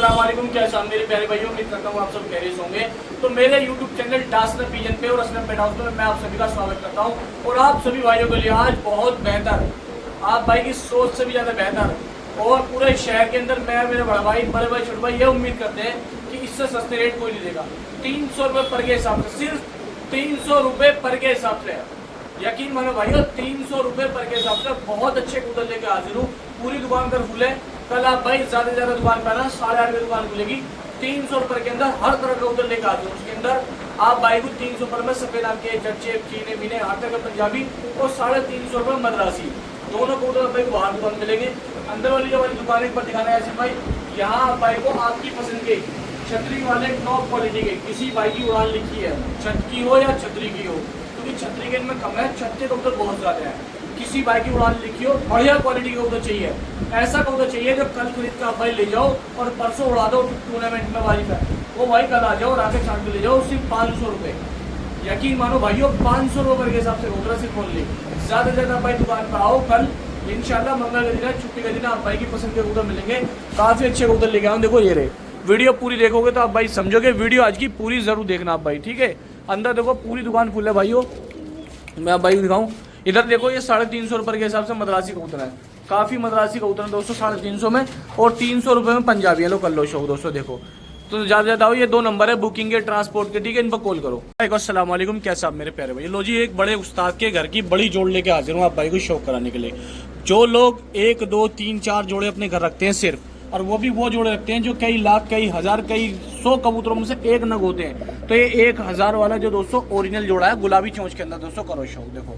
अस्सलाम वालेकुम, कैसे हैं मेरे प्यारे भाइयों। उम्मीद करता हूँ आप सब खैरियत होंगे। तो मेरे YouTube चैनल टास्क पिजन पे और असलम पेट हाउस में मैं आप सभी का स्वागत करता हूँ। और आप सभी भाइयों के लिए आज बहुत बेहतर, आप भाई की सोच से भी ज़्यादा बेहतर और पूरे शहर के अंदर मैं, मेरे बड़े भाई छोटे भाई ये उम्मीद करते हैं कि इससे सस्ते रेट कोई नहीं देगा। 300 रुपये पर के हिसाब से, सिर्फ 300 रुपये पर के हिसाब से, यकीन मानो भाइयों 300 रुपये पर के हिसाब से बहुत अच्छे कूलर लेके हाजिर हूँ। पूरी दुकान पर फुल है। कल आप भाई ज़्यादा से ज़्यादा दुकान पर आना, 8:30 बजे दुकान खुलेगी। 300 रुपये के अंदर हर तरह का कूलर लेके हाजिर हूँ। उसके अंदर आप भाई को 300 रुपये में सफ़ेद आम के चर्चे चीने मीने हर तरह का पंजाबी और 350 रुपये मद्रासी, दोनों कूलर भाई बाहर दुकान मिलेंगे। अंदर वाली जो वाली दुकान एक बार दिखाना है ऐसे भाई, यहाँ आप भाई को आपकी पसंद के छतरी वाले टॉप क्वालिटी के किसी भाई की उड़ान लिखी है, छत की हो या छतरी की हो, क्योंकि छतरी के इनमें कम है, छत के कबूतर बहुत ज़्यादा है। किसी भाई की उड़ान लिखी हो, बढ़िया क्वालिटी का कबूतर चाहिए, ऐसा कबूतर चाहिए जो कल खरीद कर आप भाई ले जाओ और परसों उड़ा दो टूर्नामेंट में वाली पे, वो भाई कल आ जाओ और आके छाट के ले जाओ। सिर्फ 500 रुपये, यकीन मानो भाइयों 500 रुपये के हिसाब से कबूतर सिर्फ ओनली। ज़्यादा से ज़्यादा भाई दुकान पर आओ। कल इंशाल्लाह मंगल का दिन है, छुट्टी का दिन, आप भाई की पसंद के कबूतर मिलेंगे। काफ़ी अच्छे कबूतर लेके आऊँ। देखो ये रहे, वीडियो पूरी देखोगे तो आप भाई समझोगे। वीडियो आज की पूरी ज़रूर देखना आप भाई, ठीक है। अंदर देखो पूरी दुकान फुल है भाइयों। मैं आप भाई को दिखाऊँ, इधर देखो ये 350 रुपये के हिसाब से मद्रासी कबूतर है। काफ़ी मद्रासी कबूतर है दोस्तों, 350 में और 300 रुपये में पंजाबी है। लो कर लो शो दोस्तों। देखो तो ज़्यादा ज़्यादा हो, ये 2 नंबर है बुकिंग के, ट्रांसपोर्ट के, ठीक है। इन पर कॉल करो। अस्सलाम वालेकुम, कैसे आप मेरे प्यारे भाई। लो जी, एक बड़े उस्ताद के घर की बड़ी जोड़ लेके हाजिर हूँ आप भाई को शौक कराने के लिए। जो लोग 1, 2, 3, 4 जोड़े अपने घर रखते हैं सिर्फ, और वो भी वो जोड़े रखते हैं जो कई लाख, कई हज़ार, कई 100 कबूतरों में से एक नग होते हैं, तो ये 1000 वाला जो दोस्तों ओरिजिनल जोड़ा है गुलाबी चोंच के अंदर दोस्तों, करो शौक। देखो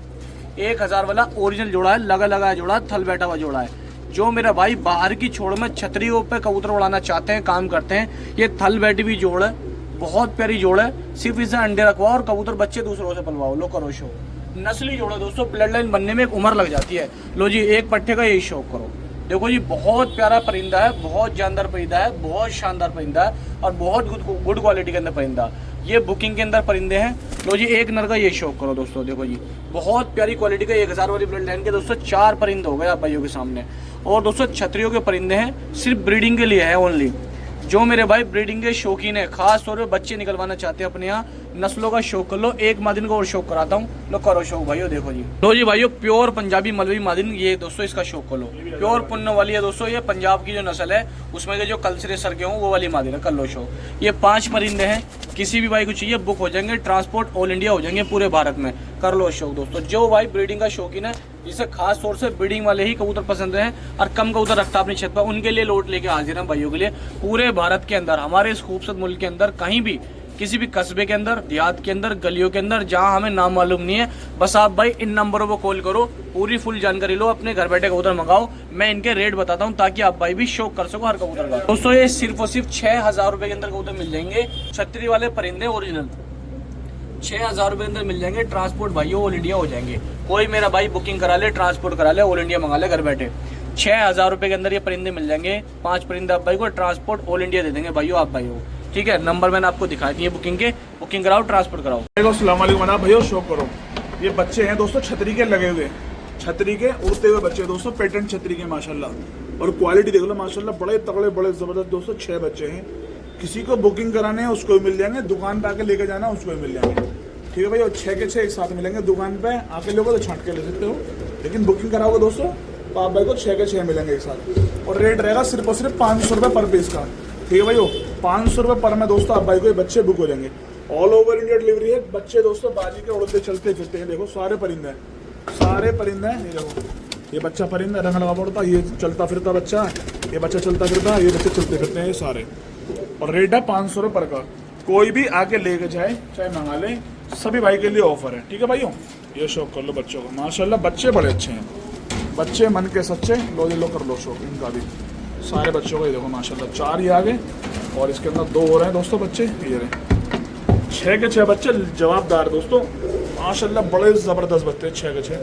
1000 वाला ओरिजिनल जोड़ा है, लगा लगा जोड़ा, थल बैठा हुआ जोड़ा है। जो मेरा भाई बाहर की छोड़ में छतरियों पे कबूतर उड़ाना चाहते हैं, काम करते हैं, ये थल बैठी हुई जोड़ है, बहुत प्यारी जोड़ है। सिर्फ इसे अंडे रखवाओ और कबूतर बच्चे दूसरों से पलवाओ। लो करो शो, नस्ली जोड़ है दोस्तों, ब्लड लाइन बनने में एक उम्र लग जाती है। लो जी, एक पट्टे का यही शौक करो। देखो जी, बहुत प्यारा परिंदा है, बहुत जानदार परिंदा है, बहुत शानदार परिंदा है और बहुत गुड क्वालिटी के अंदर परिंदा। ये बुकिंग के अंदर परिंदे हैं। लो जी, एक नर का ये शौक करो दोस्तों। देखो जी, बहुत प्यारी क्वालिटी का 1000 वाली ब्लड लाइन के दोस्तों 4 परिंदे हो गए आप भाइयों के सामने। और दोस्तों छतरियों के परिंदे हैं, सिर्फ ब्रीडिंग के लिए है ओनली। जो मेरे भाई ब्रीडिंग के शौकीन है, खास तौर पे बच्चे निकलवाना चाहते हैं अपने यहाँ, नस्लों का शौक कर लो। एक मादिन को और शौक कराता हूँ। लो करो शौक भाइयों। देखो जी, लो जी भाइयों, प्योर पंजाबी मलवी मादिन, ये दोस्तों इसका शौक कर लो। प्योर पुन्न वाली है दोस्तों, ये पंजाब की जो नस्ल है उसमें के जो कलसरे सर के हों वो वाली मादिन है, कर लो शौक। ये 5 परिंदे हैं, किसी भी भाई को चाहिए बुक हो जाएंगे, ट्रांसपोर्ट ऑल इंडिया हो जाएंगे पूरे भारत में, कर लो शौक दोस्तों। जो भाई ब्रीडिंग का शौकीन है, जिसे खास तौर से ब्रीडिंग वाले ही कबूतर पसंद हैं और कम कबूतर रखता अपनी छत पर, उनके लिए लोट लेके हाजिर हैं भाइयों के लिए। पूरे भारत के अंदर, हमारे इस खूबसूरत मुल्क के अंदर, कहीं भी किसी भी कस्बे के अंदर, देहात के अंदर, गलियों के अंदर, जहां हमें नाम मालूम नहीं है, बस आप भाई इन नंबरों पर कॉल करो, पूरी फुल जानकारी लो, अपने घर बैठे कबूतर मंगाओ। मैं इनके रेट बताता हूं ताकि आप भाई भी शौक कर सको हर कबूतर का। दोस्तों ये सिर्फ और सिर्फ 6000 रुपए के अंदर कबूतर मिल जाएंगे, छतरी वाले परिंदे ओरिजिनल 6000 रुपए के अंदर मिल जाएंगे। ट्रांसपोर्ट भाइयों ऑल इंडिया हो जाएंगे। कोई मेरा भाई बुकिंग करा ले, ट्रांसपोर्ट करा ले, ऑल इंडिया मंगा ले घर बैठे। 6000 रुपए के अंदर ये परिंदे मिल जाएंगे। 5 परिंदे आप भाई को ट्रांसपोर्ट ऑल इंडिया दे देंगे भाइयों आप भाइयों, ठीक है। नंबर मैंने आपको दिखा दिए, बुकिंग के, बुकिंग कराओ, ट्रांसपोर्ट कराओ। अस्सलाम वालेकुम भैया, शौक करो। ये बच्चे हैं दोस्तों छतरी के लगे हुए, छतरी के उड़ते हुए बच्चे दोस्तों, पेटेंट छतरी के माशाल्लाह। और क्वालिटी देख लो माशाल्लाह, बड़े तगड़े, बड़े ज़बरदस्त दोस्तों। 6 बच्चे हैं। किसी को बुकिंग कराने हैं उसको भी मिल जाएंगे, दुकान पे आके लेके जाना उसको भी मिल जाएंगे, ठीक है भाई। और 6 के 6 एक साथ मिलेंगे। दुकान पे आके लोगे तो छांट के ले सकते हो, लेकिन बुकिंग कराओगे दोस्तों तो आप भाई को 6 के 6 मिलेंगे एक साथ। और रेट रहेगा सिर्फ और सिर्फ 500 रुपये पर पीस का, ठीक है भाई। 500 रुपये पर में दोस्तों आप भाई को ये बच्चे बुक हो जाएंगे। ऑल ओवर इंडिया डिलीवरी है। बच्चे दोस्तों बाजी के उड़ते चलते फिरते हैं। देखो सारे परिंदे हैं, सारे परिंदे हैं। ये देखो, ये बच्चा परिंदा रंग लगा पड़ता, ये चलता फिरता बच्चा, ये बच्चा चलता फिरता, ये बच्चे चलते फिरते हैं ये सारे। और रेट है 500 रुपये पर का। कोई भी आके लेके जाए, चाहे मंगा ले, सभी भाई के लिए ऑफर है, ठीक है भाइयों। ये शौक कर लो बच्चों को, माशाल्लाह बच्चे बड़े अच्छे हैं, बच्चे मन के सच्चे। लो ये लो कर लो शौक इनका भी, सारे बच्चों का। ये देखो माशाल्लाह 4 ही आगे और इसके अंदर 2 हो रहे हैं दोस्तों बच्चे। ये रहे 6 के 6 बच्चे जवाबदार दोस्तों माशाल्लाह, बड़े ज़बरदस्त बच्चे। 6 के 6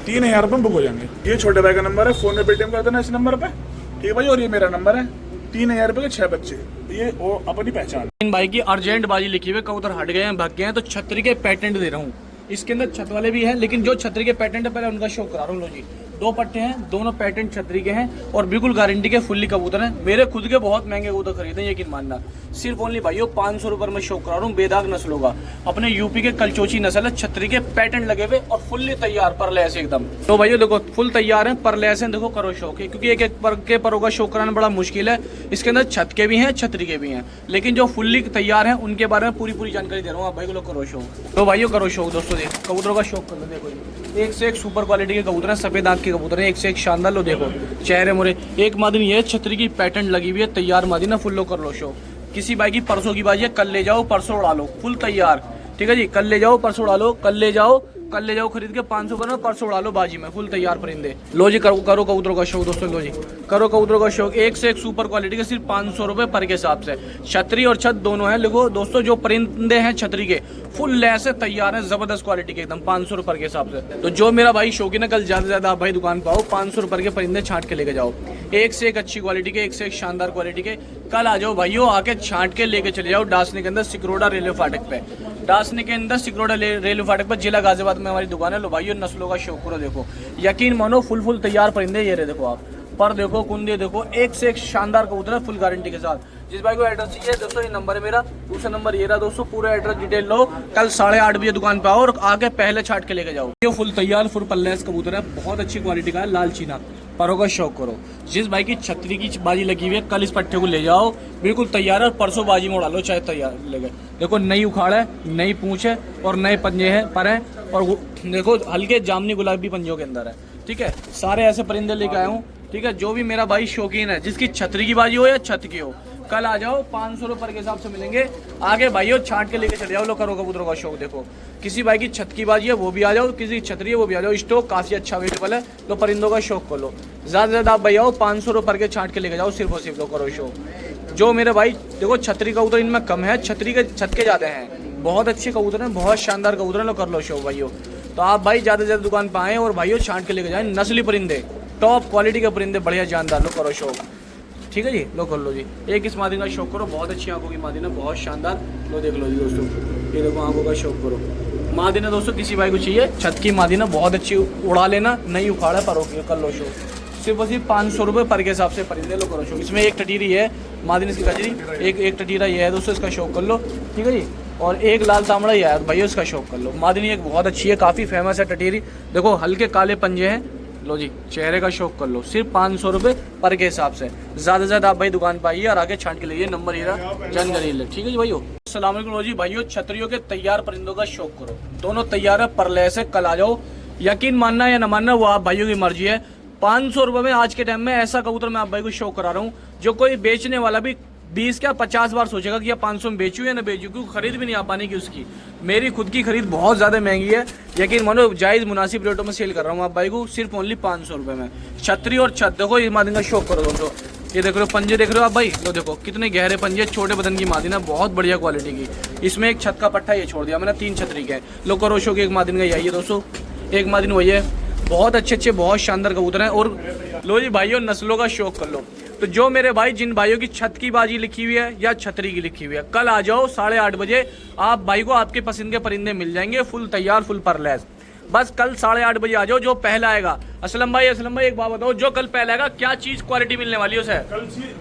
3000 रुपये बुक हो जाएंगे। ये छोटे भाई का नंबर है, फ़ोन में पेटीएम कर देना इस नंबर पर, ठीक है भाई। और ये मेरा नंबर है, 3000 रुपये के 6 बच्चे, ये वो अपनी पहचान। इन भाई की अर्जेंट बाजी लिखी हुई, कबूतर हट गए हैं, भाग गए हैं, तो छतरी के पैटेंट दे रहा हूँ। इसके अंदर छत वाले भी हैं, लेकिन जो छतरी के पैटेंट है पहले उनका शो करा रहा हूँ। लो जी, दो पट्टे हैं, दोनों पैटर्न छतरी के हैं और बिल्कुल गारंटी के फुल्ली कबूतर हैं। मेरे खुद के बहुत महंगे कबूतर खरीदे, यकीन मानना। सिर्फ ओनली भाइयों 500 रुपये में शो करा रहा हूँ। बेदाग नस्ल होगा, अपने यूपी के कलचोची नस्ल है, छतरी के पैटर्न लगे हुए और फुल्ली तैयार पर लैस एकदम। तो भाइयों देखो फुल तैयार है, पर लैस है, देखो करो शो के, क्योंकि एक एक पर के परों का शो कराना बड़ा मुश्किल है। इसके अंदर छत के भी हैं, छतरी के भी हैं, लेकिन जो फुल्ली तैयार हैं उनके बारे में पूरी जानकारी दे रहा हूँ। आप भाई को करो शो। तो भाइयों करो शो दोस्तों, देखो कबूतरों का शौक कर लो। देखो एक से एक सुपर क्वालिटी के कबूतर हैं, सफेद आंख के कबूतर हैं, एक से एक शानदार। लो देखो चेहरे मोरे, एक मादिन ये छतरी की पैटर्न लगी हुई है, तैयार मादिन है, फुल लो कर लो शो। किसी भाई की परसों की बाजी है, कल ले जाओ परसों उड़ा लो, फुल तैयार। ठीक है जी, कल ले जाओ परसों उड़ा लो, कल ले जाओ खरीद के 500 पर परसों उड़ा लो बाजी में, फुल तैयार परिंदे। लो जी करो कबूतरों का शौक दोस्तों। लो जी करो कबूतरों का शौक, एक से एक सुपर क्वालिटी के, सिर्फ 500 रुपये पर के हिसाब से। छतरी और छत दोनों हैं। देखो दोस्तों जो परिंदे हैं छतरी के फुल लैस है, तैयार है, जबरदस्त क्वालिटी के एकदम, 500 रुपये के हिसाब से। तो जो मेरा भाई शौकीन है, कल ज्यादा से ज्यादा आप भाई दुकान पाओ, 500 रुपये के परिंदे छांट के लेके जाओ, एक से एक अच्छी क्वालिटी के, एक से एक शानदार क्वालिटी के। कल आ जाओ भाइयों, आके छांट के लेके चले जाओ डासने के अंदर, सिकरोडा रेलवे फाटक पे, डासने के अंदर सिकरोडा रेलवे फाटक पर, जिला गाजियाबाद में हमारी दुकान है। लो भाइयों नस्लों का शौक करो। देखो यकीन मानो फुल तैयार परिंदे ये रहे, देखो आप पर देखो, कुंदे देखो, एक से एक शानदार कबूतर है, फुल गारंटी के साथ। जिस भाई को एड्रेस चाहिए दोस्तों, ये नंबर है मेरा, दूसरा नंबर ये रहा दोस्तों। पूरा एड्रेस डिटेल लो, कल 8:30 बजे दुकान पे आओ और आके पहले छाट के लेके जाओ। ये फुल तैयार फुल पल्लेस कबूतर है, बहुत अच्छी क्वालिटी का है, लाल चीना। परों का शौक करो। जिस भाई की छतरी की बाजी लगी हुई है, कल इस पट्टे को ले जाओ, बिल्कुल तैयार है, परसों बाजी में उड़ा लो, चाहे तैयार ले गए। देखो नई उखाड़ है, नई पूंछ है और नए पंजे हैं, पर हैं, और देखो हल्के जामनी गुलाबी पंजों के अंदर है। ठीक है, सारे ऐसे परिंदे लेके आया हूँ। ठीक है, जो भी मेरा भाई शौकीन है, जिसकी छतरी की बाजी हो या छत की हो, कल आ जाओ, 500 रुपये के हिसाब से मिलेंगे। आगे भाइयों छांट के लेके चले जाओ। लो करो कबूतरों का शौक। देखो किसी भाई की छत की बाजी है वो भी आ जाओ, किसी की छतरी है वो भी आ जाओ, स्टॉक काफी अच्छा अवेलेबल है। तो परिंदों का शौक कर लो, ज्यादा से ज्यादा आप भाई आओ, 500 रुपये के छांट के लेके जाओ, सिर्फ और सिर्फ। लो करो शौक। जो मेरे भाई देखो छतरी कबूतर इनमें कम है, छतरी के छत के ज्यादा हैं, बहुत अच्छे कबूतर हैं, बहुत शानदार कबूतर हैं। लो कर लो शौक भाइयों। तो आप भाई ज्यादा से ज्यादा दुकान पर आए और भाइयों छांट के लेके जाए, नस्ली परिंदे, टॉप क्वालिटी के परिंदे, बढ़िया जानदार। लो करो शौक। ठीक है जी, लो कर लो जी। एक इस मादिन का शौक करो, बहुत अच्छी आंखों की मादिन है, बहुत शानदार। लो देख लो जी दोस्तों, ये देखो आंखों का शौक करो। मादिन है दोस्तों, किसी भाई को चाहिए, छत की मादिन है, बहुत अच्छी, उड़ा लेना, नहीं उखाड़ा पर होगी। कर लो शौक, सिर्फ और सिर्फ 500 रुपये पर के हिसाब से परिंदे। लो करो शौक। इसमें एक टटीरी है मादिन, इसकी गजरी, एक टटीरा ये है दोस्तों, इसका शौक कर लो। ठीक है जी, और एक लाल तांबड़ा ये है भाइयों, इसका शौक कर लो। मादिनी एक बहुत अच्छी है, काफ़ी फेमस है टटीरी। देखो हल्के काले पंजे हैं। लो जी चेहरे का शौक कर लो, सिर्फ 500 रुपये पर के हिसाब से। ज़्यादा से ज़्यादा आप भाई दुकान पर आइए और आगे छांट के लिए, नंबर ये रहा, जानकारी ले। ठीक है जी भाइयों, अस्सलाम वालेकुम। लो जी भाइयों, छतरियों के तैयार परिंदों का शौक करो, दोनों तैयार है, परले से। कल आ जाओ, यकीन मानना या न मानना वो आप भाइयों की मर्जी है। 500 रुपये में आज के टाइम में ऐसा कबूतर मैं आप भाई को शौक करा रहा हूँ, जो कोई बेचने वाला भी 20 क्या 50 बार सोचेगा कि या 500 में बेचूं या ना बेचूं, क्योंकि खरीद भी नहीं आ पाने की उसकी। मेरी खुद की खरीद बहुत ज़्यादा महंगी है, यकीन मानो जायज़ मुनासिब रेटों में सेल कर रहा हूँ आप भाई को, सिर्फ ओनली 500 रुपये में। छतरी और छत देखो, ये मादिन का शौक करो दोस्तों। ये देख रहे हो पंजे, देख रहे हो आप भाई, लो देखो कितने गहरे पंजे, छोटे बदन की मादिन है, बहुत बढ़िया क्वालिटी की। इसमें एक छत का पट्टा ये छोड़ दिया मैंने, 3 छतरी के। लो करो शौक, एक मादिन का यही है दोस्तों, एक मादिन वही है। बहुत अच्छे बहुत शानदार कबूतर हैं। और लो जी भाइयों, नस्लों का शौक कर लो। तो जो मेरे भाई, जिन भाइयों की छत की बाजी लिखी हुई है या छतरी की लिखी हुई है, कल आ जाओ 8:30 बजे, आप भाई को आपके पसंद के परिंदे मिल जाएंगे, फुल तैयार फुल परलैस। बस कल 8:30 बजे आ जाओ। जो पहला आएगा, असलम भाई एक बात बताओ, जो कल पहला आएगा क्या चीज क्वालिटी मिलने वाली है उसे?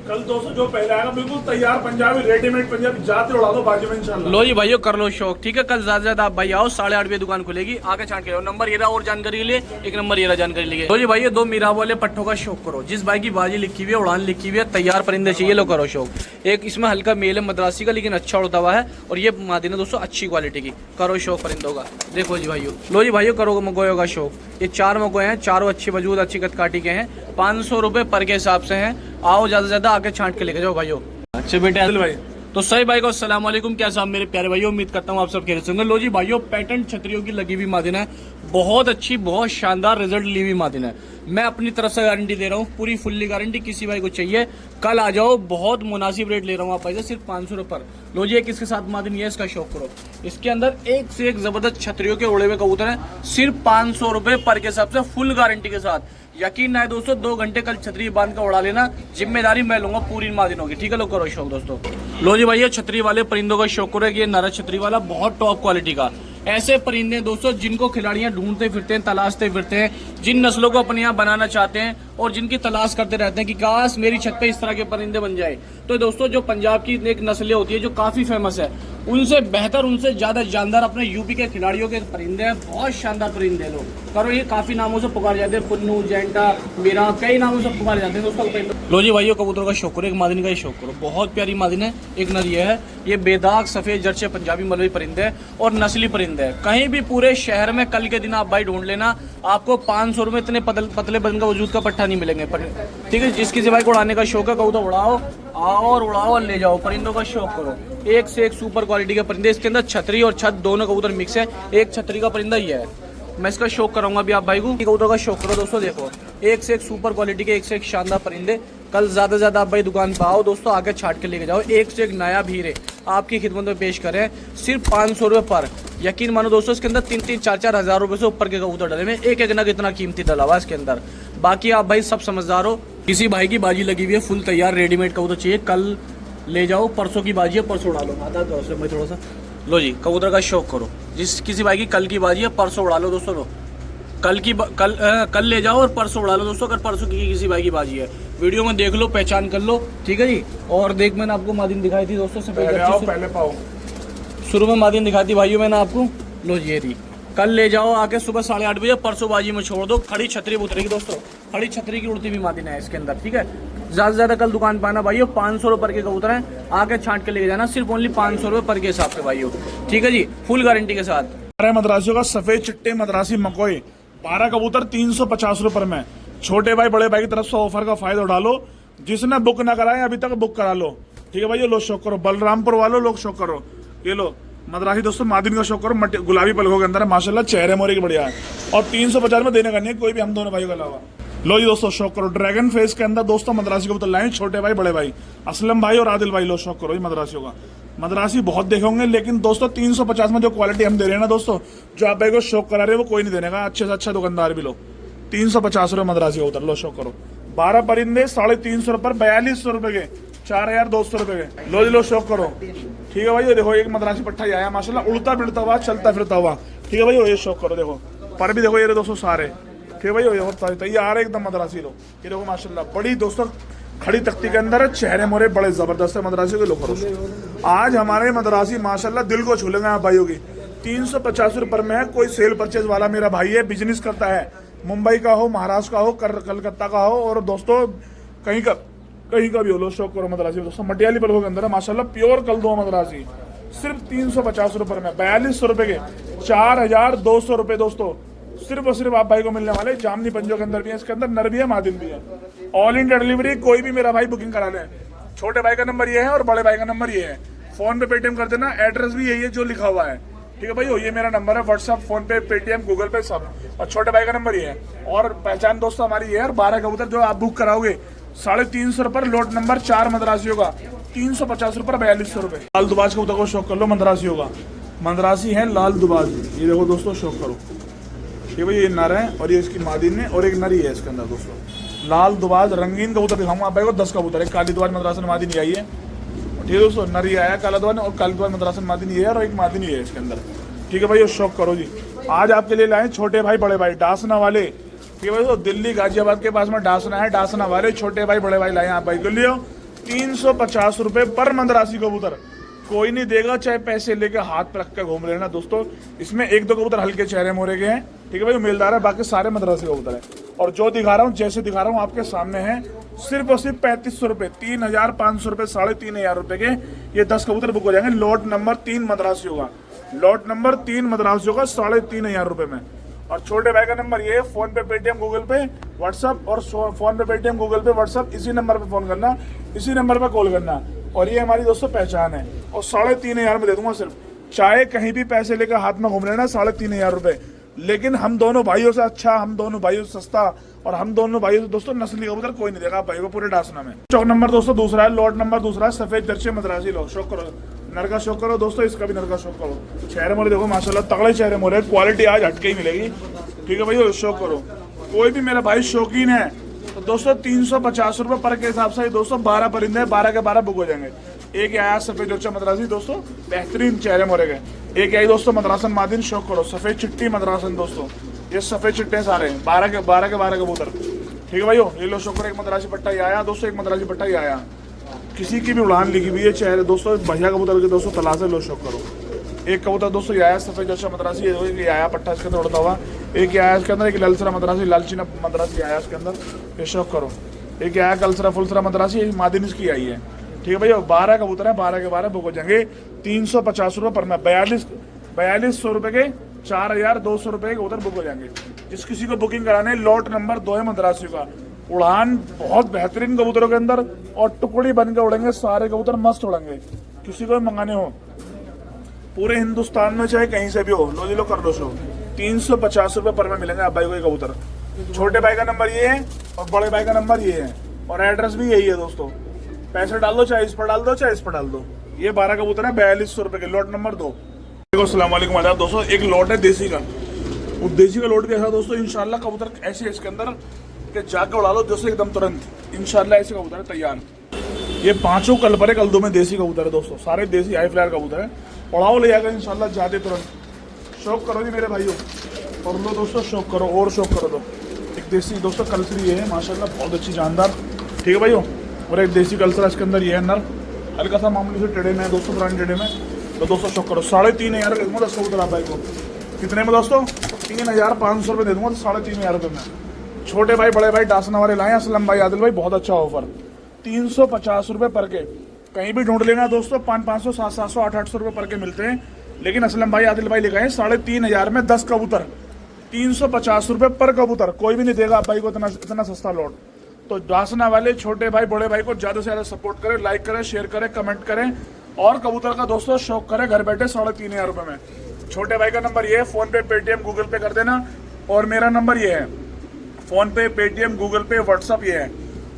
कल दोस्तों जो पहले आएगा बिल्कुल तैयार पंजाबी, रेडीमेड पंजाबी, जाते उड़ा दो बाजी में इंशाल्लाह। लो जी भाइयों कर लो शौक। ठीक है, कल ज्यादा ज्यादा आप भाई आओ, 8:30 बजे दुकान खुलेगी, आके छांट के लो। नंबर ये रहा, और जानकारी के लिए एक नंबर ये रहा, जानकारी लिए। लो जी भाइयों, 2 मीरा वाले पट्टों का शौक करो। जिस भाई की बाजी लिखी हुई है, उड़ान लिखी हुई है, तैयार परिंदे चाहिए, लो करो शौक। एक इसमें हल्का मेल है मद्रासी का, लेकिन अच्छा उड़ता हुआ है, और ये मादिन है दोस्तों अच्छी क्वालिटी की। करो शौक परिंदों का। देखो जी भाइयों, लो जी भाइयों करो मकोयों का शौक। ये 4 मकोए हैं, चारों अच्छी वजूद, अच्छी कटकाटी के हैं, 500 रुपये पर के हिसाब से हैं। आओ ज्यादा से ज्यादा आके छांट के लेके जाओ भाइयों। अच्छे बेटे आदिल भाई, तो सही भाई को अस्सलाम वालेकुम, क्या साहब मेरे प्यारे भाइयों, उम्मीद करता हूँ आप सब खैरियत से होंगे। लो जी भाइयों, पैटर्न छतरियों की लगी हुई मादिन है, बहुत अच्छी, बहुत शानदार रिजल्ट ली हुई मादिन है। मैं अपनी तरफ से गारंटी दे रहा हूँ, पूरी फुल्ली गारंटी। किसी भाई को चाहिए कल आ जाओ, बहुत मुनासिब रेट ले रहा हूँ आप भाई से, सिर्फ 500 रुपये पर। लो जी एक इसके साथ मादिन ये, इसका शौक करो। इसके अंदर एक से एक जबरदस्त छतरियों के उड़े हुए कबूतर हैं, सिर्फ 500 रुपये पर के हिसाब से, फुल गारंटी के साथ। यकीन ना है दोस्तों, 2 घंटे कल छतरी बांध कर उड़ा लेना, जिम्मेदारी मैं लूंगा, पूरी मादिन होगी। ठीक है, लो करो शौक दोस्तों। लो जी भाई, छतरी वाले परिंदों का शौक करो। ये नरा छतरी वाला बहुत टॉप क्वालिटी का, ऐसे परिंदे हैं दोस्तों जिनको खिलाड़ियां ढूंढते फिरते हैं, तलाशते फिरते हैं, जिन नस्लों को अपने यहाँ बनाना चाहते हैं और जिनकी तलाश करते रहते हैं कि काश मेरी छत पे इस तरह के परिंदे बन जाए। तो दोस्तों जो पंजाब की एक नस्लें होती है जो काफी फेमस है, उनसे बेहतर, उनसे ज्यादा जानदार अपने यूपी के खिलाड़ियों के परिंदे हैं। बहुत शानदार परिंदे हैं लोग, करो ये काफी नामों से पुकारे जाते हैं, पुन्नू, जैंटा, मीरा, कई नामों से पुकारे जाते हैं दोस्तों। लो जी भाइयों, कबूतरों का शौक करो, एक मादिन का ही शौक करो। बहुत प्यारी मादिन है, एक नर ये है। ये बेदाग सफेद जर्चे पंजाबी मलबी परिंदे है और नस्ली परिंदे है। कहीं भी पूरे शहर में कल के दिन आप भाई ढूंढ लेना, आपको 500 रुपये इतने पतले बदन का वजूद का पट्टा नहीं मिलेंगे। ठीक है, जिस किसी भाई को उड़ाने का शौक है कबूतर उड़ाओ, आओ और उड़ाओ और ले जाओ, परिंदों का शौक करो। एक से एक सुपर क्वालिटी के परिंदे, इसके अंदर छतरी और छत दोनों कबूतर मिक्स है। एक छतरी का परिंदा ही है, मैं इसका शौक कराऊंगा अभी आप भाई को। कबूतर का शौक करो दोस्तों, देखो एक से एक सुपर क्वालिटी के, एक से एक शानदार परिंदे। कल ज्यादा से ज्यादा आप भाई दुकान पर आओ दोस्तों, आके छाट के लेके जाओ। एक से एक नया भीरे आपकी खिदमत में पेश करें, सिर्फ 500 रुपये पर। यकीन मानो दोस्तों, इसके अंदर 3-3, 4-4 हज़ार रुपये से ऊपर के कबूतर डले में, एक एक ना कितना कीमती डला हुआ इसके अंदर। बाकी आप भाई सब समझदार हो, किसी भाई की बाजी लगी हुई है फुल तैयार रेडीमेड कबूतर चाहिए, कल ले जाओ। परसों की बाजी है, परसों उड़ा लो। आधा भाई थोड़ा सा लो जी, कबूतर का शौक करो। जिस किसी भाई की कल की बाजी है, परसों उड़ा लो दोस्तों। लो कल ले जाओ और परसों उड़ा लो दोस्तों, अगर परसों की किसी भाई की बाजी है। वीडियो में देख लो, पहचान कर लो, ठीक है जी। और देख, मैंने आपको मादिन दिखाई थी दोस्तों, पहले पाओ, शुरू में मादिन दिखाई थी भाइयों मैंने आपको। लो जी ये रही, कल ले जाओ आके सुबह 8:30 बजे, परसों बाजी में छोड़ दो। खड़ी छतरी उतरेगी दोस्तों, खड़ी छतरी की उड़ती भी मादिन है इसके अंदर, ठीक है। ज्यादा से ज्यादा कल दुकान पर आना भाइयों, 500 रुपये पर के कबूतर हैं, आके छांट के लेके जाना, सिर्फ ओनली 500 रुपये पर के हिसाब से भाइयों, ठीक है जी, फुल गारंटी के साथ। मद्रासियों का सफेद चिट्टे मद्रासी मकोई 12 कबूतर 350 रुपये में। छोटे भाई बड़े भाई की तरफ से ऑफर का फायदा उठा लो। जिसने बुक ना कराए अभी तक बुक करा लो, ठीक है भाई। ये लो शौक करो, बलरामपुर वालों लोग शौक करो। ये लो मद्रासी दोस्तों, मादिन का शौक करो। गुलाबी पलकों के अंदर है माशाल्लाह, चेहरे मोरे की बढ़िया है। और 350 में देने का नहीं है कोई भी, हम दोनों भाइयों के अलावा। लो जी दोस्तों शौक करो, ड्रैगन फेस के अंदर दोस्तों मद्रासी कबूतर लाए, छोटे भाई बड़े भाई, असलम भाई और आदिल भाई। लो शौक करो जी मद्रासियों का। मद्रासी बहुत देखे होंगे, लेकिन दोस्तों 350 में जो क्वालिटी हम दे रहे हैं ना दोस्तों, जो आप भाई को शौक करा रहे हैं वो कोई नहीं देने का। अच्छे से अच्छा दुकानदार भी लो, 350 रुपये मद्रासी कबूतर। लो शौक करो, 12 परिंदे 350 रुपये, 4200 रुपये के, 4200 रुपये के। लो जी लो शौक करो, ठीक है भाई। ये देखो एक मद्रासी पट्टा ही आया माशाल्लाह, उड़ता फिरता हुआ, चलता फिरता हुआ, ठीक है भाई। ये शौक करो, देखो पर भी देखो ये दोस्तों सारे, ठीक है भाई। ये आ रहे एकदम मद्रासी। लो ये देखो माशाल्लाह, बड़ी दोस्तों खड़ी तख्ती के अंदर है, चेहरे मोरे बड़े जबरदस्त है मद्रासी के। लो करो, आज हमारे मद्रासी माशाल्लाह दिल को छू लेंगे आप भाइयों की। 350 रुपये में है। कोई सेल परचेज वाला मेरा भाई है, बिजनेस करता है, मुंबई का हो, महाराष्ट्र का हो, कलकत्ता का हो, और दोस्तों कहीं का भी हो। लो शौक करो मद्रासी दोस्तों, मटियाली पलकों के अंदर है माशाल्लाह, प्योर कलदो मद्रासी, सिर्फ 350 रुपये में, 4200 रुपये के, 4200 रुपये दोस्तों, सिर्फ और सिर्फ आप भाई को मिलने वाले। जामनी पंजों के अंदर भी है, इसके अंदर नर भी है, मादिन भी है। ऑल इंडिया डिलीवरी, कोई भी मेरा भाई बुकिंग करा ले। छोटे भाई का नंबर ये है और बड़े भाई का नंबर ये है। फोन पे पेटीएम कर देना, एड्रेस भी यही है जो लिखा हुआ है, ठीक है भाई। ये मेरा नंबर है, व्हाट्सअप, फोन पे, पेटीएम, गूगल पे सब। और छोटे भाई का नंबर ये है। और पहचान दोस्तों हमारी ये है। 12 कबूतर जो आप बुक कराओगे 350 रुपये, लोट नंबर 4 मद्रासियों का, 350 रुपये, 4200 रुपये। लाल दुबाज कबूतर को शौक कर लो मद्रासियों का। मद्रासी है लाल दुबाज, ये देखो दोस्तों शौक करो, ठीक है भाई। ये नर है और ये इसकी मादिन है, और एक नरी है इसके अंदर दोस्तों। लाल दुबाज रंगीन कबूतर दिखाऊंगा आप भाई को, 10 कबूतर है। काली दुबाज मद्रासन मादिन ये आई है, ठीक है दोस्तों। नरी आया काला दुबाज, और काली दुबाज मद्रासन मादिन ये है, और एक मादिन ये है इसके अंदर, ठीक है भाई। ये शौक करो जी। आज आपके लिए लाए छोटे भाई बड़े भाई, डासना वाले, ठीक है भाई। तो दिल्ली गाजियाबाद के पास में डासना है, डासना वाले छोटे भाई बड़े भाई लाए आप भाई के लिए। 350 रुपये पर मद्रासी कबूतर, कोई नहीं देगा, चाहे पैसे लेके हाथ पे रख के घूम लेना दोस्तों। इसमें 1-2 कबूतर हल्के चेहरे मोरे के हैं, ठीक है भाई, मेलदार है, बाकी सारे मद्रासी कबूतर है। और जो दिखा रहा हूँ, जैसे दिखा रहा हूँ आपके सामने है, सिर्फ और सिर्फ 3500 रुपये, 3500 रुपये, 3500 रुपये के ये 10 कबूतर बुक हो जाएंगे। लॉट नंबर 3 मद्रासियों का, लॉट नंबर 3 मद्रासियों का 3500 रुपये में। और छोटे भाई का नंबर ये है, फोन पे, पेटीएम, गूगल पे, व्हाट्सअप, और फोन पे, पेटीएम, गूगल पे, व्हाट्सअप, इसी नंबर पे फोन करना, इसी नंबर पे कॉल करना। और ये हमारी दोस्तों पहचान है, और 3500 में दे दूंगा सिर्फ। चाहे कहीं भी पैसे लेकर हाथ में घूम लेना, 3500 रुपये। लेकिन हम दोनों भाइयों से अच्छा, हम दोनों भाइयों से सस्ता, और हम दोनों भाइयों से दोस्तों नस्ली कबूतर कोई नहीं देगा भाई को पूरे डासना में। चौक नंबर दोस्तों दूसरा है, लॉट नंबर दूसरा है, सफेद जर्सी मद्रासी। लो शौक करो, नर का शौक करो दोस्तों, इसका भी नर का शौक करो। चेहरे मोरे देखो माशाल्लाह, तगड़े चेहरे मोरे, क्वालिटी आज हटके ही मिलेगी, ठीक है भाई। शौक करो, कोई भी मेरा भाई शौकीन है तो दोस्तों 350 रुपये पर के हिसाब से दोस्तों 12 परिंदे, 12 के 12 बुक हो जाएंगे। एक आया सफेद जर्सी मद्रासी दोस्तों, बेहतरीन चेहरे मोरे के, एक आई दोस्तों मद्रासन मादिन, शौक करो सफेद चिट्टी मद्रासन दोस्तों, ये सफेद चिट्टे सारे 12 के 12 कबूतर। ठीक है भाइयों, ये लो शौक करो। एक मद्रासी पट्टा ही आया दोस्तों, एक मद्रासी पट्टा ही आया, किसी की भी उड़ान लिखी हुई है चेहरे दोस्तों, बढ़िया कबूतर के दोस्तों तलाश है, लो शौक करो। एक कबूतर दोस्तों ये आया सफेद जैसा मद्रासी, ये आया पट्टा इसके अंदर उड़ता हुआ, एक आया इसके अंदर, एक ललसरा मद्रासी, लालचीना मद्रासी आया इसके अंदर, ये शौक करो। एक आया कलसरा फुलसरा मद्रासी, मादिन इसकी आई है। ठीक है भैया, 12 कबूतर है, 12 के 12 बुक हो जाएंगे 350 रुपये पर में, 4200 रुपये के 4200 रुपये के कबूतर बुक हो जाएंगे। जिस किसी को बुकिंग कराने, लॉट नंबर 2 है मद्रासी का, उड़ान बहुत बेहतरीन कबूतरों के अंदर और टुकड़ी बन के उड़ेंगे, सारे कबूतर मस्त उड़ेंगे। किसी को मंगाने हो पूरे हिंदुस्तान में चाहे कहीं से भी हो, लो जी लो कर लो शो, 350 रुपये पर में मिलेंगे आप भाई को ये कबूतर। छोटे भाई का नंबर ये है और बड़े भाई का नंबर ये है और एड्रेस भी यही है दोस्तों। पैसे डाल दो, चाहे इस पर डाल दो, चाहे इस पर डाल दो। ये 12 कबूतर है 4200 रुपये के, लॉट नंबर 2। अस्सलाम वालेकुम आदाब दोस्तों, एक लॉट है देसी का, वो देसी का लॉट कैसा दोस्तों, इंशाल्लाह कबूतर ऐसे है इसके अंदर कि जाकर उड़ा लो दोस्तों एकदम तुरंत, इंशाल्लाह ऐसे कबूतर है तैयार। ये 5 कल पर है, कल 2 में देसी कबूतर है दोस्तों, सारे देसी हाई फ्लायर कबूतर है, उड़ाओ ले जाकर इंशाल्लाह जाते तुरंत। शौक करो जी मेरे भाइयों, और लो दोस्तों शौक करो और शौक करो दो। एक देसी दोस्तों कलसरी है माशाल्लाह, बहुत अच्छी जानदार। ठीक है भाइयों, और एक देसी कलसरा इसके अंदर ये है नर, हल्का सा मामूली से टेढ़े में है दोस्तों, पुराने टेढ़े में। तो दोस्तों शौक करो, 3500 का दूंगा 10 कबूतर आप भाई को। कितने में दोस्तों? 3500 रुपये दे दूंगा, तो 3500 रुपये में। छोटे भाई बड़े भाई डासना वाले लाए, असलम भाई आदिल भाई, बहुत अच्छा ऑफर, 350 रुपये पर के। कहीं भी ढूंढ लेना दोस्तों, 500 700 800 रुपये पर के मिलते हैं, लेकिन असलम भाई आदिल भाई लिखा है 3500 में 10 कबूतर, 350 रुपये पर कबूतर। कोई भी नहीं देगा आप भाई को इतना सस्ता लॉट। तो डासना वाले छोटे भाई बड़े भाई को ज़्यादा से ज़्यादा सपोर्ट करें, लाइक करें, शेयर करें, कमेंट करें और कबूतर का दोस्तों शौक करें घर बैठे 3500 रुपये में। छोटे भाई का नंबर ये है, फ़ोन पे पेटीएम गूगल पे कर देना, और मेरा नंबर ये है, फ़ोन पे पेटीएम गूगल पे व्हाट्सअप ये है,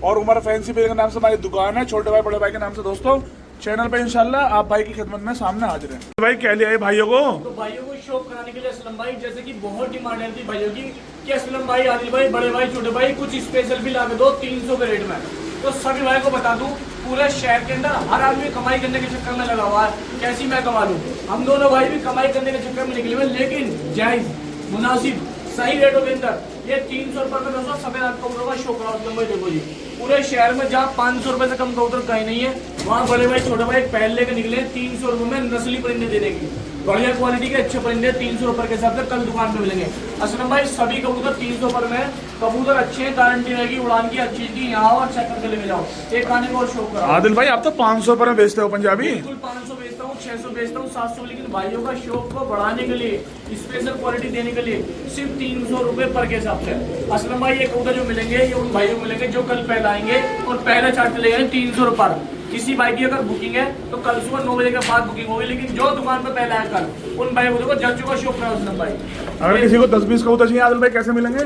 और उमर फैंसी पे के नाम से हमारी दुकान है, छोटे भाई बड़े भाई के नाम से दोस्तों। चैनल पे इंशाल्लाह आप भाई की खिदमत में सामने हाजिर है। भाई क्या लिया है भाइयों को? तो भाइयों को शौक कराने के लिए असलम भाई, जैसे कि बहुत डिमांड है थी भाइयों की कि असलम भाई आदिल भाई बड़े भाई छोटे भाई कुछ स्पेशल भी ला के दो 300 के रेट में। तो सभी भाई को बता दूं, पूरे शहर के अंदर हर आदमी कमाई करने के चक्कर में लगा हुआ है, कैसी मैं कमा लूँ। हम दोनों भाई भी कमाई करने के चक्कर में निकले हुए, लेकिन जायज मुनासिब सही रेटों के अंदर ये 300 रुपये में दोस्तों सफेद कबूतर का शौक रहा है। देखो जी, पूरे शहर में जहाँ 500 रुपये से कम कबूतर कहीं नहीं है, वहाँ बड़े भाई छोटे भाई पहले लेके निकले 300 रुपये में नस्ली परिंदे देने की, बढ़िया क्वालिटी के अच्छे परिंदे 300 रुपये के हिसाब से कल दुकान पे मिलेंगे। असलम भाई सभी कबूतर 300 रुपये में, कबूतर अच्छे हैं, गारंटी रहेगी उड़ान की अच्छी की, यहाँ और चेक करके लेके जाओ। एक आने को और शौक करा। आदिल भाई आप तो 500 रुपये में बेचते हो पंजाबी? बिल्कुल 500 बेचता हूँ, 600 बेचता हूँ, 700, लेकिन भाइयों का शौक को बढ़ाने के लिए, स्पेशल क्वालिटी देने के लिए सिर्फ 300 रुपये पर के हिसाब से। असलम भाई ये कबूतर जो मिलेंगे ये उन भाइयों को मिलेंगे जो कल पहले आएंगे और पहले चार्ट ले गए 300 रुपये। किसी भाई की अगर बुकिंग है तो कल सुबह 9 बजे के बाद बुकिंग होगी, लेकिन जो दुकान पे पहले आए कल उन भाई को जल चुका शौक है असलम भाई। अगर किसी को 10-20 कबूतर चाहिए आदिल भाई कैसे मिलेंगे?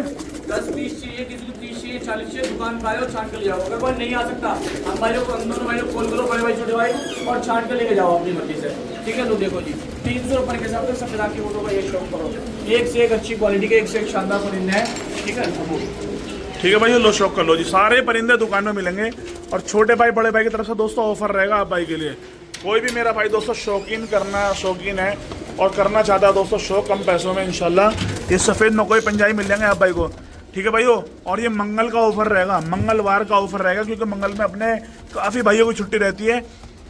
10-20 चाहिए, किसी को 30 चाहिए, 40 चाहिए, दुकान पे आए और छाट के ले जाओ। अगर कोई नहीं आ सकता हम भाइयों को, हम दोनों भाइयों को कॉल करो, बड़े भाई छोटे भाई, और छाट के लेके जाओ अपनी मर्जी से। ठीक है, तो देखो जी 300 रुपये के हिसाब से सफेद की फोटो का ये शौक करो, एक से एक अच्छी क्वालिटी के, एक से एक शानदार परिंदे हैं। ठीक है, ठीक है भाई, लो शौक कर लो जी, सारे परिंदे दुकान में मिलेंगे। और छोटे भाई बड़े भाई की तरफ से दोस्तों ऑफर रहेगा आप भाई के लिए। कोई भी मेरा भाई दोस्तों शौकीन है और करना चाहता है दोस्तों शौक कम पैसों में, इंशाल्लाह ये सफ़ेद नकोई पंजाबी मिल जाएंगे आप भाई को। ठीक है भाइयों, और ये मंगल का ऑफर रहेगा, मंगलवार का ऑफर रहेगा, क्योंकि मंगल में अपने काफ़ी भाइयों की छुट्टी रहती है।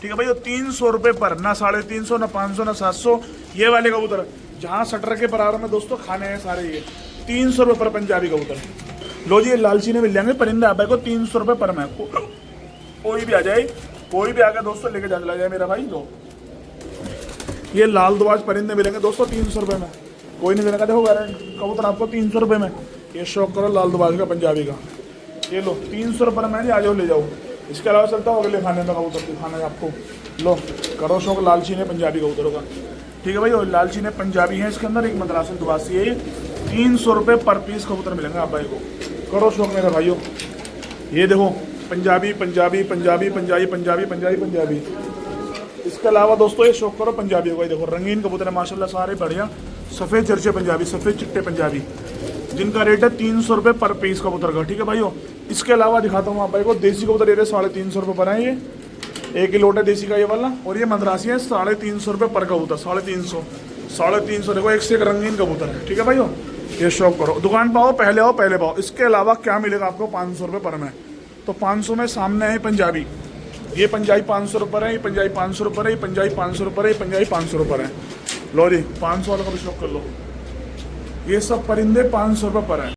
ठीक है भाइयों, 300 रुपये पर, ना 350, ना 500, ना 700। ये वाले कबूतर जहाँ शटर के बराबर में दोस्तों खाने हैं सारे, ये 300 रुपये पर पंजाबी कबूतर। लो जी, ये लालचीने मिल जाएंगे परिंदे आप भाई को 300 रुपये पर में। कोई भी आ जाए, कोई भी आकर दोस्तों लेके चला जाए मेरा भाई। लो ये लाल दुआज परिंदे मिलेंगे दोस्तों 300 रुपये में, कोई नहीं देने का। देखो कबूतर आपको 300 रुपये में, ये शौक करो लाल दुआज का पंजाबी का, ये लो 300 रुपये में, आ जाओ ले जाओ। इसके अलावा चलता हो अगले खाने में कबूतर दिखाना है आपको। लो करो शौक लालचीने पंजाबी कबूतरों का। ठीक है भाई, और लालचीने पंजाबी है इसके अंदर, एक मद्रासन दुबासी है, 300 रुपये पर पीस कबूतर मिलेंगे आप भाई को। करो शौक मेरे भाइयों। ये देखो पंजाबी पंजाबी पंजाबी पंजाबी पंजाबी पंजाबी पंजाबी। इसके अलावा दोस्तों ये शौक करो पंजाबी को। देखो रंगीन कबूतर है माशाल्लाह, सारे बढ़िया सफ़ेद चर्चे पंजाबी, सफ़ेद चिट्टे पंजाबी, जिनका रेट है 300 रुपये पर पीस कबूतर का। ठीक है भाइयों, इसके अलावा दिखाता हूँ आप भाई को देसी कबूतर, ये 350 रुपये पर है। एक ही लोट है देसी का ये वाला, और ये मद्रासी है 350 रुपये पर कबूतर, 350 देखो, एक से एक रंगीन कबूतर है। ठीक है भाइयों, ये शौक करो, दुकान पाओ, पहले आओ पहले पाओ। इसके अलावा क्या मिलेगा आपको 500 रुपये पर में, तो 500 में सामने है पंजाबी, ये पंजाबी 500 रुपये है, ये पंजाबी 500 रुपये है, ये पंजाबी 500 रुपये है, ये पंजाबी 500 रुपये है। लो जी 500 वाला का भी शौक कर लो। ये सब परिंदे 500 रुपये पर है।